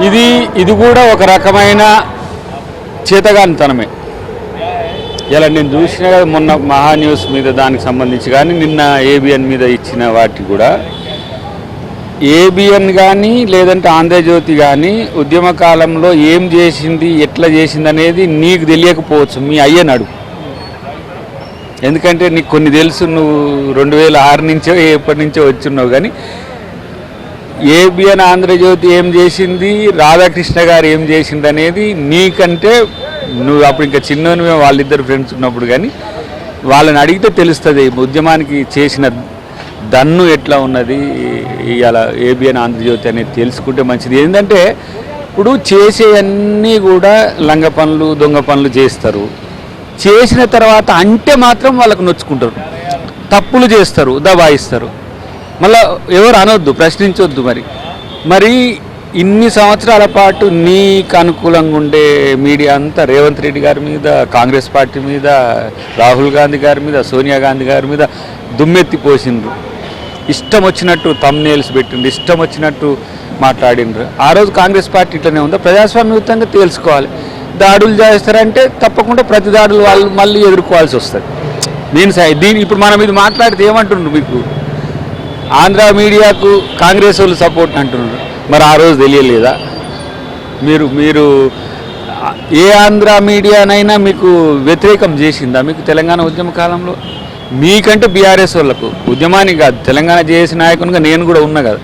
ఇది కూడా ఒక రకమైన చేతగానితనమే. ఇలా నేను చూసిన మొన్న మహా న్యూస్ మీద దానికి సంబంధించి కానీ నిన్న ఏబిఎన్ మీద ఇచ్చిన వాటి కూడా ఏబిఎన్ కానీ లేదంటే ఆంధ్రజ్యోతి కానీ ఉద్యమ కాలంలో ఏం చేసింది ఎట్లా చేసింది అనేది నీకు తెలియకపోవచ్చు, మీ అయ్యనాడు. ఎందుకంటే నీకు కొన్ని తెలుసు, నువ్వు 2006 నుంచో ఎప్పటి నుంచో వచ్చున్నావు. కానీ ఏబిఎన్ ఆంధ్రజ్యోతి ఏం చేసింది, రాధాకృష్ణ గారు ఏం చేసింది అనేది నీకంటే నువ్వు అప్పుడు ఇంకా చిన్నవి, వాళ్ళిద్దరు ఫ్రెండ్స్ ఉన్నప్పుడు. కానీ వాళ్ళని అడిగితే తెలుస్తుంది ఉద్యమానికి చేసిన దన్ను ఎట్లా ఉన్నది. ఇలా ఏబిఎన్ ఆంధ్రజ్యోతి అనేది తెలుసుకుంటే మంచిది. ఏంటంటే ఇప్పుడు చేసేవన్నీ కూడా లంగ పనులు దొంగ పనులు చేస్తారు. చేసిన తర్వాత అంటే మాత్రం వాళ్ళకు నొచ్చుకుంటారు, తప్పులు చేస్తారు, దబాయిస్తారు. మళ్ళీ ఎవరు అనొద్దు, ప్రశ్నించొద్దు. మరి ఇన్ని సంవత్సరాల పాటు నీకు అనుకూలంగా ఉండే మీడియా అంతా రేవంత్ రెడ్డి గారి మీద, కాంగ్రెస్ పార్టీ మీద, రాహుల్ గాంధీ గారి మీద, సోనియా గాంధీ గారి మీద దుమ్మెత్తిపోసిండ్రు. ఇష్టం వచ్చినట్టు తమ్నేల్స్ పెట్టిండ్రు, ఇష్టం వచ్చినట్టు మాట్లాడిండ్రు. ఆ రోజు కాంగ్రెస్ పార్టీ ఇట్లనే ఉందా? ప్రజాస్వామ్యయుతంగా తెలుసుకోవాలి. దాడులు చేస్తారంటే తప్పకుండా ప్రతి దాడులు వాళ్ళు మళ్ళీ ఎదుర్కోవాల్సి వస్తుంది. దీని ఇప్పుడు మనం ఇది మాట్లాడితే ఏమంటున్నారు, మీకు ఆంధ్ర మీడియాకు కాంగ్రెస్ వాళ్ళు సపోర్ట్ అంటున్నారు. మరి ఆ రోజు తెలియలేదా? మీరు ఏ ఆంధ్ర మీడియానైనా మీకు వ్యతిరేకం చేసిందా మీకు తెలంగాణ ఉద్యమ కాలంలో? మీకంటే బీఆర్ఎస్ వాళ్ళకు ఉద్యమానికి కాదు, తెలంగాణ చేసిన నాయకునిగా నేను కూడా ఉన్నా కదా.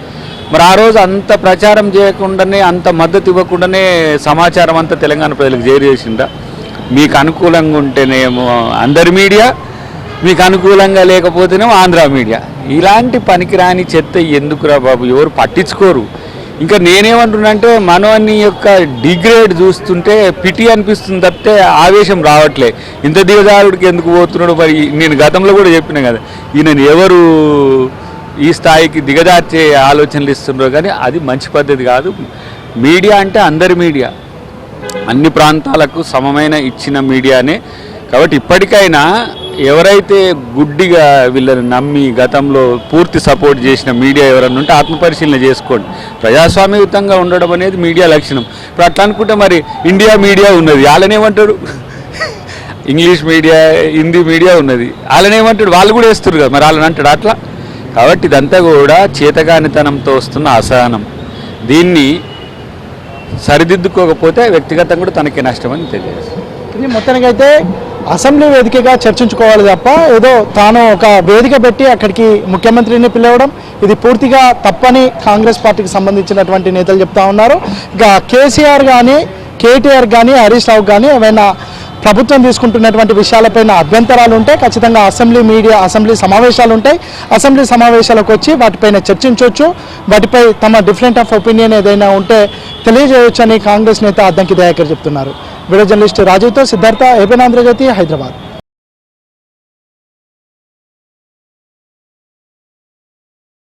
మరి ఆ రోజు అంత ప్రచారం చేయకుండానే, అంత మద్దతు ఇవ్వకుండానే సమాచారం అంతా తెలంగాణ ప్రజలకు చేరేసిందా? మీకు అనుకూలంగా ఉంటేనేమో అందరి మీడియా, మీకు అనుకూలంగా లేకపోతేనేమో ఆంధ్ర మీడియా. ఇలాంటి పనికిరాని చెత్త ఎందుకురా బాబు, ఎవరు పట్టించుకోరు. ఇంకా నేనేమంటున్నానంటే మనోని యొక్క డిగ్రేడ్ చూస్తుంటే పిటి అనిపిస్తుంది తప్పితే ఆవేశం రావట్లే. ఇంత దిగజారుడికి ఎందుకు పోతున్నాడు? మరి నేను గతంలో కూడా చెప్పినా కదా, ఈయనని ఎవరు ఈ స్థాయికి దిగజార్చే ఆలోచనలు ఇస్తున్నారో. కానీ అది మంచి పద్ధతి కాదు. మీడియా అంటే అందరి మీడియా, అన్ని ప్రాంతాలకు సమమైన ఇచ్చిన మీడియానే. కాబట్టి ఇప్పటికైనా ఎవరైతే గుడ్డిగా వీళ్ళని నమ్మి గతంలో పూర్తి సపోర్ట్ చేసిన మీడియా ఎవరన్నా ఉంటే ఆత్మపరిశీలన చేసుకోండి. ప్రజాస్వామ్యయుతంగా ఉండడం అనేది మీడియా లక్షణం. ఇప్పుడు అట్లా అనుకుంటే మరి ఇండియా మీడియా ఉన్నది, వాళ్ళనేమంటాడు? ఇంగ్లీష్ మీడియా, హిందీ మీడియా ఉన్నది, వాళ్ళనేమంటాడు? వాళ్ళు కూడా వేస్తారు కదా, మరి వాళ్ళని అంటాడు అట్లా. కాబట్టి ఇదంతా కూడా చేతగానితనంతో వస్తున్న అసహనం. దీన్ని సరిదిద్దుకోకపోతే వ్యక్తిగతంగా కూడా తనకి నష్టమని తెలియజేస్తుంది. మొత్తానికైతే అసెంబ్లీ వేదికగా చర్చించుకోవాలి తప్ప ఏదో తాను ఒక వేదిక పెట్టి అక్కడికి ముఖ్యమంత్రిని పిలవడం ఇది పూర్తిగా తప్పని కాంగ్రెస్ పార్టీకి సంబంధించినటువంటి నేతలు చెప్తా ఉన్నారు. ఇక కేసీఆర్ కానీ, కేటీఆర్ కానీ, హరీష్ రావు కానీ ఏమైనా ప్రభుత్వం తీసుకుంటున్నటువంటి విషయాలపైన అభ్యంతరాలు ఉంటే ఖచ్చితంగా అసెంబ్లీ సమావేశాలు ఉంటాయి. అసెంబ్లీ సమావేశాలకు వచ్చి వాటిపైన చర్చించవచ్చు. వాటిపై తమ డిఫరెంట్ ఆఫ్ ఒపీనియన్ ఏదైనా ఉంటే తెలియజేయవచ్చు అని కాంగ్రెస్ నేత అద్దంకి దయాకర్ చెప్తున్నారు. వీడియో జర్నలిస్ట్ రాజీవ్తో సిద్ధార్థ, ఏబిఎన్ ఆంధ్రజ్యోతి, హైదరాబాద్.